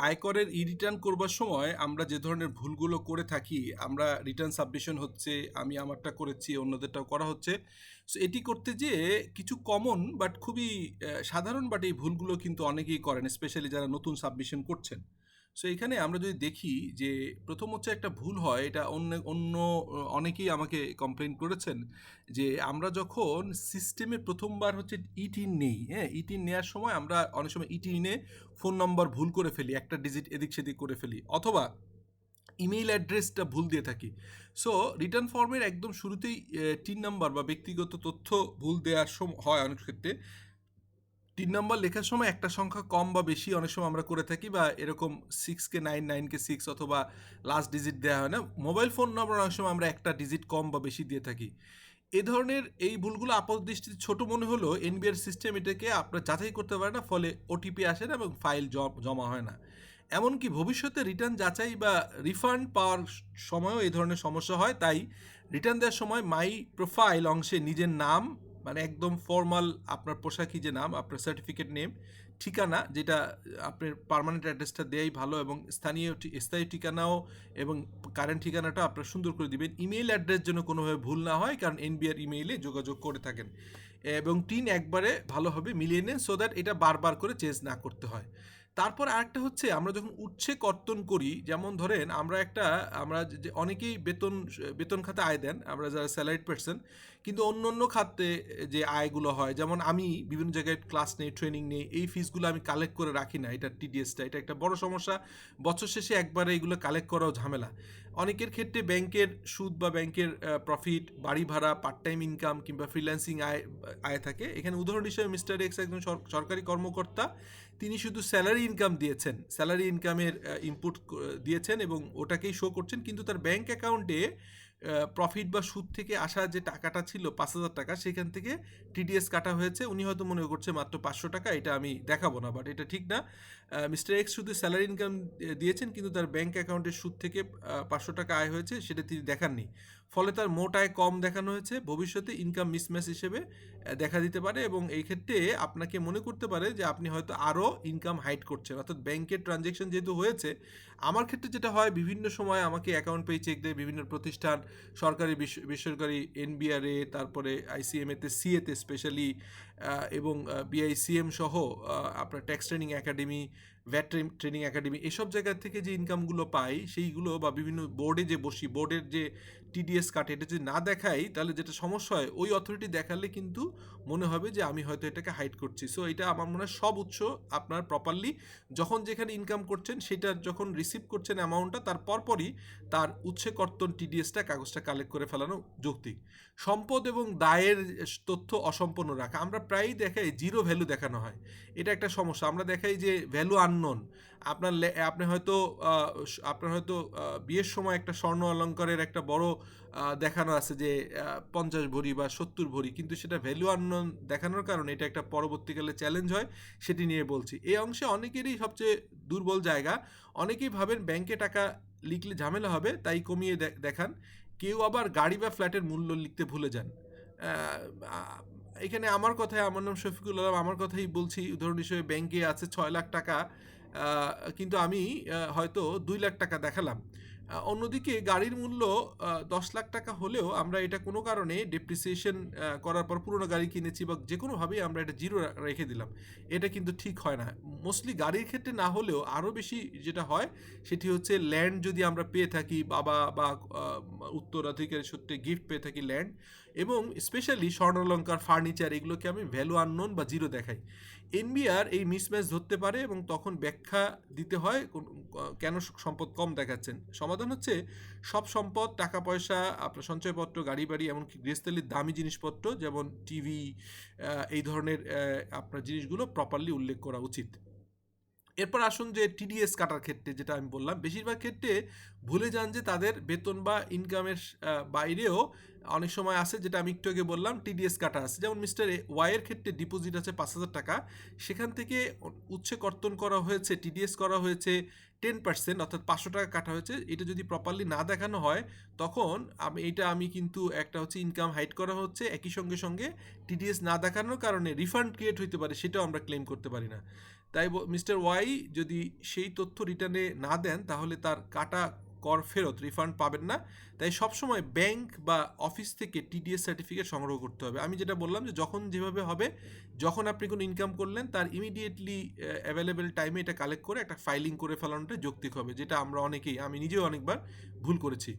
আয়করের return করবার সময় আমরা যে ধরনের ভুলগুলো করে থাকি, আমরা রিটার্ন সাবমিশন হচ্ছে, আমি আমারটা করেছি, অন্যদেরটাও করা হচ্ছে। সো এটি করতে যেয়ে কিছু কমন বাট খুবই সাধারণ, বাট এই ভুলগুলো কিন্তু অনেকেই করেন, স্পেশালি যারা নতুন সাবমিশন করছেন। সো এখানে আমরা যদি দেখি যে প্রথম হচ্ছে একটা ভুল হয়, এটা অন্য অন্য অনেকেই আমাকে কমপ্লেন করেছেন যে আমরা যখন সিস্টেমে প্রথমবার হচ্ছে ইটিন নেই, হ্যাঁ, ইটিন নেওয়ার সময় আমরা অনেক সময় ইটিনে ফোন নম্বর ভুল করে ফেলি, একটা ডিজিট এদিক সেদিক করে ফেলি, অথবা ইমেইল অ্যাড্রেসটা ভুল দিয়ে থাকি। সো রিটার্ন ফর্মের একদম শুরুতেই টিন নাম্বার বা ব্যক্তিগত তথ্য ভুল দেওয়ার সময় হয় অনেক ক্ষেত্রে। তিন নম্বর লেখার সময় একটা সংখ্যা কম বা বেশি অনেক সময় আমরা করে থাকি, বা এরকম 6কে 9, 9কে 6, অথবা লাস্ট ডিজিট দেওয়া হয় না। মোবাইল ফোন নম্বর অনেক সময় আমরা একটা ডিজিট কম বা বেশি দিয়ে থাকি। এ ধরনের এই ভুলগুলো আপাত দৃষ্টিতে ছোট মনে হলেও এনবিআর সিস্টেম এটাকে আপনার যাচাই করতে পারে না, ফলে ওটিপি আসে না এবং ফাইল জমা হয় না। এমনকি ভবিষ্যতে রিটার্ন যাচাই বা রিফান্ড পাওয়ার সময়ও এই ধরনের সমস্যা হয়। তাই রিটার্ন দেওয়ার সময় মাই প্রোফাইল অংশে নিজের নাম, মানে একদম ফর্মাল আপনার পোশাকি যে নাম, আপনার সার্টিফিকেট নেম, ঠিকানা, যেটা আপনার পার্মানেন্ট অ্যাড্রেসটা দেয়াই ভালো, এবং স্থায়ী ঠিকানাও এবং কারেন্ট ঠিকানাটা আপনার সুন্দর করে দিবেন। ইমেইল অ্যাড্রেস যেন কোনোভাবে ভুল না হয়, কারণ এনবিআর ইমেইলে যোগাযোগ করে থাকেন। এবং টিন একবারে ভালোভাবে মিলিয়ে নেন, সো দ্যাট এটা বারবার করে চেঞ্জ না করতে হয়। তারপর আরেকটা হচ্ছে, আমরা যখন উচ্ছে কর্তন করি, যেমন ধরেন আমরা যে অনেকেই বেতন খাতে আয় দেন, আমরা যারা স্যালারিড পার্সন, কিন্তু অন্য অন্য খাতে যে আয়গুলো হয়, যেমন আমি বিভিন্ন জায়গায় ক্লাস নেই, ট্রেনিং নেই, এই ফিসগুলো আমি কালেক্ট করে রাখি না, এটা টিডিএসটা, এটা একটা বড় সমস্যা। বছর শেষে একবারে এগুলো কালেক্ট করাও ঝামেলা। অনেকের ক্ষেত্রে ব্যাংকের সুদ বা ব্যাংকের প্রফিট, বাড়ি ভাড়া, পার্ট টাইম ইনকাম কিংবা ফ্রিল্যান্সিং আয় আয় থাকে। এখানে উদাহরণ হিসেবে মিস্টার এক্স একজন সরকারি কর্মকর্তা, তিনি শুধু স্যালারি ইনকাম দিয়েছেন, স্যালারি ইনকামের ইনপুট দিয়েছেন এবং ওটাকেই শো করছেন, কিন্তু তার ব্যাংক অ্যাকাউন্টে প্রফিট বা সুদ থেকে আসা যে টাকাটা ছিল 5,000 টাকা, সেখান থেকে টিডিএস কাটা হয়েছে। উনি হয়তো মনে করছে মাত্র 500 টাকা, এটা আমি দেখাবো না, বাট এটা ঠিক না। মিস্টার এক্স শুধু স্যালারি ইনকাম দিয়েছেন, কিন্তু তার ব্যাংক অ্যাকাউন্টের সুদ থেকে 500 টাকা আয় হয়েছে, সেটা তিনি দেখাননি। ফলে তার মোট আয় কম দেখানো হয়েছে, ভবিষ্যতে ইনকাম মিসম্যাচ হিসেবে দেখা দিতে পারে, এবং এই ক্ষেত্রে আপনাকে মনে করতে পারে যে আপনি হয়তো আরও ইনকাম হাইড করছেন, অর্থাৎ ব্যাংকের ট্রানজ্যাকশন যেহেতু হয়েছে। আমার ক্ষেত্রে যেটা হয়, বিভিন্ন সময় আমাকে অ্যাকাউন্ট পেয়ে চেক দেয় বিভিন্ন প্রতিষ্ঠান, সরকারি বেসরকারি, এনবিআরএ, তারপরে আইসিএমএতে, সিএতে স্পেশালি, এবং বিআইসিএম সহ আপনার tax training academy, VAT training academy, এসব জায়গা থেকে যে ইনকামগুলো পাই সেইগুলো, বা বিভিন্ন বোর্ডে যে বসি, বোর্ডের যে টিডিএস কাটে, এটা যদি না দেখাই তাহলে যেটা সমস্যা হয়, ওই অথরিটি দেখালে কিন্তু মনে হবে যে আমি হয়তো এটাকে হাইড করছি। সো এটা আমার মনে হয় সব উৎস আপনার প্রপারলি, যখন যেখানে ইনকাম করছেন সেটা যখন রিসিভ করছেন অ্যামাউন্টটা, তার পরপরই তার উৎসে কর্তন টিডিএসটা, কাগজটা কালেক্ট করে ফেলানো যৌক্তিক। সম্পদ এবং দায়ের তথ্য অসম্পূর্ণ রাখা, আমরা প্রায়ই দেখাই জিরো ভ্যালু দেখানো হয়, এটা একটা সমস্যা। আমরা দেখাই যে ভ্যালু আননোন। আপনি হয়তো বিয়ের সময় একটা স্বর্ণ অলংকারের একটা বড় দেখানো আছে যে 50 ভরি বা 70 ভরি, কিন্তু সেটা ভ্যালু আননোন দেখানোর কারণে এটা একটা পরবর্তীকালে চ্যালেঞ্জ হয়, সেটি নিয়ে বলছি। এই অংশে অনেকেরই সবচেয়ে দুর্বল জায়গা, অনেকেই ভাবেন ব্যাংকে টাকা লিখলে ঝামেলা হবে, তাই কমিয়ে দেখান। কেউ আবার গাড়ি বা ফ্ল্যাটের মূল্য লিখতে ভুলে যান। এখানে আমার নাম শফিকুল আলম, আমার কথাই বলছি। উদাহরণ হিসেবে ব্যাংকে আছে 6 লাখ টাকা, কিন্তু আমি হয়তো 2 লাখ টাকা দেখালাম। অন্যদিকে গাড়ির মূল্য 10 লাখ টাকা হলেও আমরা এটা কোনো কারণে ডেপ্রিসিয়েশন করার পর পুরোনো গাড়ি কিনেছি, বা যে কোনোভাবেই আমরা এটা জিরো রেখে দিলাম। এটা কিন্তু ঠিক হয় না। মোস্টলি গাড়ির ক্ষেত্রে না হলেও আরও বেশি যেটা হয়, সেটি হচ্ছে ল্যান্ড যদি আমরা পেয়ে থাকি, বাবা বা উত্তরাধিকারী সূত্রে গিফট পেয়ে থাকি ল্যান্ড, এবং স্পেশালি স্বর্ণালঙ্কার, ফার্নিচার, এগুলোকে আমি ভ্যালু আননোন বা জিরো দেখাই। এনবিআর এই মিসম্যাচ ধরতে পারে এবং তখন ব্যাখ্যা দিতে হয় কেন সম্পদ কম দেখাচ্ছেন। সমাধান হচ্ছে, সব সম্পদ, টাকা পয়সা, আপনার সঞ্চয়পত্র, গাড়ি বাড়ি, এমনকি গৃহস্থালির দামি জিনিসপত্র যেমন টিভি, এই ধরনের আপনার জিনিসগুলো প্রপারলি উল্লেখ করা উচিত। এরপর আসুন যে টিডিএস কাটার ক্ষেত্রে, যেটা আমি বললাম, বেশিরভাগ ক্ষেত্রে ভুলে যান যে তাদের বেতন বা ইনকামের বাইরেও অনেক সময় আছে, যেটা আমি একটু আগে বললাম, টিডিএস কাটা আছে। যেমন মিস্টার ওয়াইয়ের ক্ষেত্রে ডিপোজিট আছে 5,000 টাকা, সেখান থেকে উচ্ছে কর্তন করা হয়েছে, টিডিএস করা হয়েছে 10%, অর্থাৎ 500 টাকা কাটা হয়েছে। এটা যদি প্রপারলি না দেখানো হয়, তখন আমি কিন্তু একটা হচ্ছে ইনকাম হাইড করা হচ্ছে, একই সঙ্গে সঙ্গে টিডিএস না দেখানোর কারণে রিফান্ড ক্রিয়েট হইতে পারে, সেটাও আমরা ক্লেম করতে পারি না। তাই মিস্টার ওয়াই যদি সেই তথ্য রিটার্নে না দেন তাহলে তার কাটা কর ফেরত রিফান্ড পাবেন না। তাই সবসময় ব্যাংক বা অফিস থেকে টিডিএস সার্টিফিকেট সংগ্রহ করতে হবে। আমি যেটা বললাম যে যখন যেভাবে হবে, যখন আপনি কোনো ইনকাম করলেন তার ইমিডিয়েটলি অ্যাভেলেবেল টাইমে এটা কালেক্ট করে একটা ফাইলিং করে ফেলানোটা যৌক্তিক হবে, যেটা আমরা অনেকেই, আমি নিজেও অনেকবার ভুল করেছি।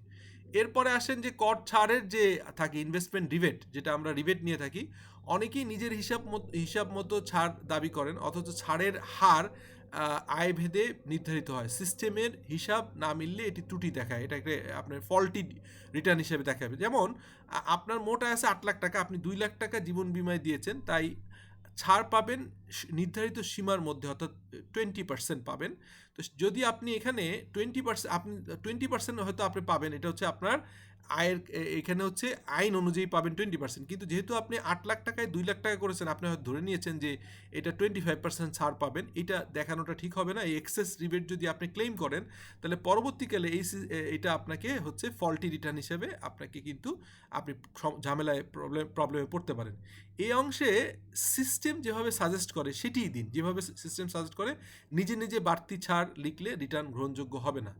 এরপরে আসেন যে কর ছাড়ের যে থাকে ইনভেস্টমেন্ট রিবেট, যেটা আমরা রিবেট নিয়ে থাকি, অনেকেই নিজের হিসাব মতো ছাড় দাবি করেন, অথচ ছাড়ের হার আয় ভেদে নির্ধারিত হয়। সিস্টেমের হিসাব না মিললে এটি ত্রুটি দেখায়, এটাকে আপনার ফল্টি রিটার্ন হিসেবে দেখাবে। যেমন আপনার মোট আয় আছে 8 লাখ টাকা, আপনি 2 লাখ টাকা জীবন বিমায় দিয়েছেন, তাই ছাড় পাবেন নির্ধারিত সীমার মধ্যে, অর্থাৎ 20% পাবেন। তো যদি আপনি এখানে 20%, আপনি 20% হয়তো আপনি পাবেন, এটা হচ্ছে আপনার আয়ের, এখানে হচ্ছে আইন অনুযায়ী পাবেন 20%, কিন্তু যেহেতু আপনি 8 লাখ টাকায় 2 লাখ টাকা করেছেন, আপনি হয়তো ধরে নিয়েছেন যে এটা 25% ছাড় পাবেন। এটা দেখানোটা ঠিক হবে না। এই এক্সেস রিবেট যদি আপনি ক্লেম করেন, তাহলে পরবর্তীকালে এটা আপনাকে হচ্ছে ফল্টি রিটার্ন হিসেবে আপনাকে কিন্তু আপনি ঝামেলায় প্রবলেমে পড়তে পারেন। এই অংশে সিস্টেম যেভাবে সাজেস্ট করে সেটিই দিন, যেভাবে সিস্টেম সাজেস্ট করে। নিজে নিজে বাড়তি ছাড় লিখলে রিটার্ন গ্রহণযোগ্য হবে না।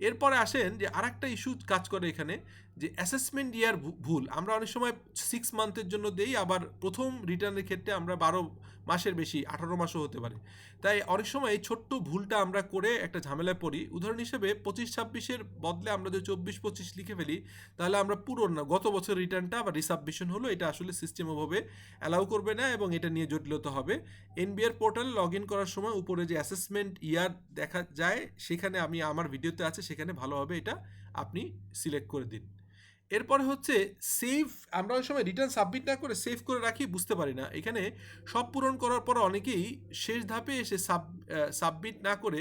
এরপরে আসেন যে আরেকটা ইস্যু কাজ করে এখানে, যে অ্যাসেসমেন্ট ইয়ার ভুল। আমরা অনেক সময় 6 মান্থের জন্য দেই, আবার প্রথম রিটার্নের ক্ষেত্রে আমরা 12 মাসের বেশি, 18 মাসও হতে পারে। তাই অনেক সময় এই ছোট্ট ভুলটা আমরা করে একটা ঝামেলায় পড়ি। উদাহরণ হিসেবে 25-26-এর বদলে আমরা যদি 24-25 লিখে ফেলি, তাহলে আমরা পুরো না গত বছর রিটার্নটা আবার রিসাবমিশন হলো, এটা আসলে সিস্টেম ওভাবে অ্যালাউ করবে না এবং এটা নিয়ে জটিলতা হবে। এনবিআর পোর্টালে লগ ইন করার সময় উপরে যে অ্যাসেসমেন্ট ইয়ার দেখা যায়, সেখানে আমি আমার ভিডিওতে আছে, সেখানে ভালোভাবে এটা আপনি সিলেক্ট করে দিন। এরপরে হচ্ছে সেভ। আমরা ওই সময় রিটার্ন সাবমিট না করে সেভ করে রাখি, বুঝতে পারি না। এখানে সব পূরণ করার পর অনেকেই শেষ ধাপে এসে সাবমিট না করে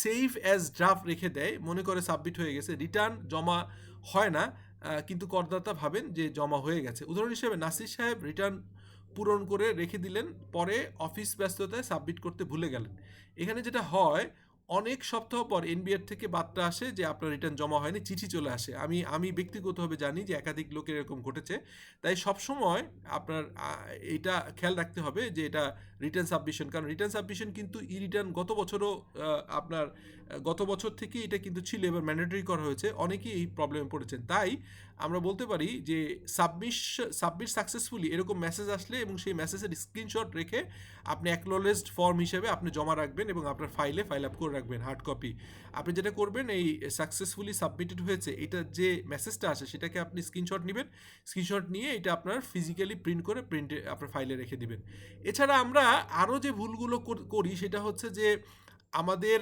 সেভ অ্যাজ ড্রাফট রেখে দেয়, মনে করে সাবমিট হয়ে গেছে। রিটার্ন জমা হয় না, কিন্তু করদাতা ভাবেন যে জমা হয়ে গেছে। উদাহরণ হিসেবে নাসির সাহেব রিটার্ন পূরণ করে রেখে দিলেন, পরে অফিস ব্যস্ততায় সাবমিট করতে ভুলে গেলেন। এখানে যেটা হয়, অনেক সপ্তাহ পর এনবিআর থেকে বার্তা আসে যে আপনার রিটার্ন জমা হয়নি, চিঠি চলে আসে। আমি ব্যক্তিগতভাবে জানি যে একাধিক লোকের এরকম ঘটেছে। তাই সবসময় আপনার এটা খেয়াল রাখতে হবে যে এটা রিটার্ন সাবমিশন, কারণ রিটার্ন সাবমিশন কিন্তু ই রিটার্ন গত বছরও আপনার গত বছর থেকে এটা কিন্তু ছিল, এবার ম্যান্ডেটরি করা হয়েছে। অনেকেই এই প্রবলেমে পড়েছেন। তাই আমরা বলতে পারি যে সাবমিট সাকসেসফুলি এরকম মেসেজ আসলে এবং সেই মেসেজের স্ক্রিনশট রেখে আপনি অ্যাকনোলেজড ফর্ম হিসেবে আপনি জমা রাখবেন এবং আপনার ফাইলে ফাইল আপ করে রাখবেন হার্ড কপি। আপনি যেটা করবেন, এই সাকসেসফুলি সাবমিটেড হয়েছে এটা যে মেসেজটা আসে সেটাকে আপনি স্ক্রিনশট নেবেন। স্ক্রিনশট নিয়ে এটা আপনার ফিজিক্যালি প্রিন্ট করে প্রিন্টে আপনার ফাইলে রেখে দিবেন। এছাড়া আমরা আরও যে ভুলগুলো করি সেটা হচ্ছে যে আমাদের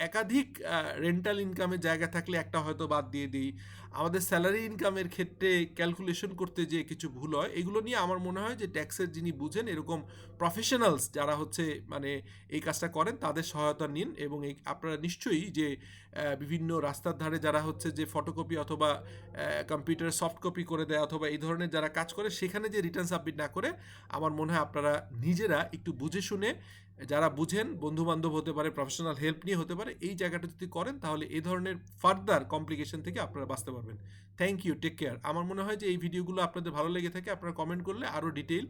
একাধিক রেন্টাল ইনকামের জায়গা থাকলে একটা হয়তো বাদ দিয়ে দিই। আমাদের স্যালারি ইনকামের ক্ষেত্রে ক্যালকুলেশন করতে যে কিছু ভুল হয়, এগুলো নিয়ে আমার মনে হয় যে ট্যাক্সের যিনি বুঝেন এরকম প্রফেশনালস যারা হচ্ছে মানে এই কাজটা করেন, তাদের সহায়তা নিন। এবং এই আপনারা নিশ্চয়ই যে বিভিন্ন রাস্তার ধারে যারা হচ্ছে যে ফটোকপি অথবা কম্পিউটারে সফট কপি করে দেয় অথবা এই ধরনের যারা কাজ করে, সেখানে যে রিটার্ন সাবমিট না করে, আমার মনে হয় আপনারা নিজেরা একটু বুঝে শুনে, যারা বুঝেন, বন্ধুবান্ধব হতে পারে, প্রফেশনাল হেল্প নিয়ে হতে পারে, এই জায়গাটা যদি করেন তাহলে এই ধরনের ফার্দার কমপ্লিকেশন থেকে আপনারা বাঁচতে পারবেন। Thank you, take care. আমার মনে হয় যে এই ভিডিওগুলো আপনাদের ভালো লেগে থাকে, আপনারা কমেন্ট করলে আরও ডিটেইল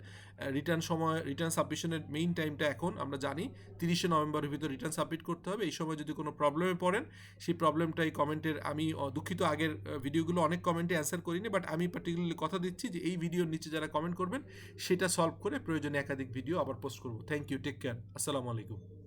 রিটার্ন সাবমিশনের মেইন টাইমটা এখন আমরা জানি 30শে নভেম্বরের ভিতর রিটার্ন সাবমিট করতে হবে। এই সময় যদি কোনো প্রবলেমে পড়েন, সেই প্রবলেমটা এই কমেন্টের, আমি দুঃখিত আগের ভিডিওগুলো অনেক কমেন্টে অ্যান্সার করিনি, বাট আমি পার্টিকুলারলি কথা দিচ্ছি যে এই ভিডিওর নিচে যারা কমেন্ট করবেন সেটা সলভ করে প্রয়োজনে একাধিক ভিডিও আবার পোস্ট করবো। থ্যাংক ইউ, টেক কেয়ার, আসসালামু আলাইকুম।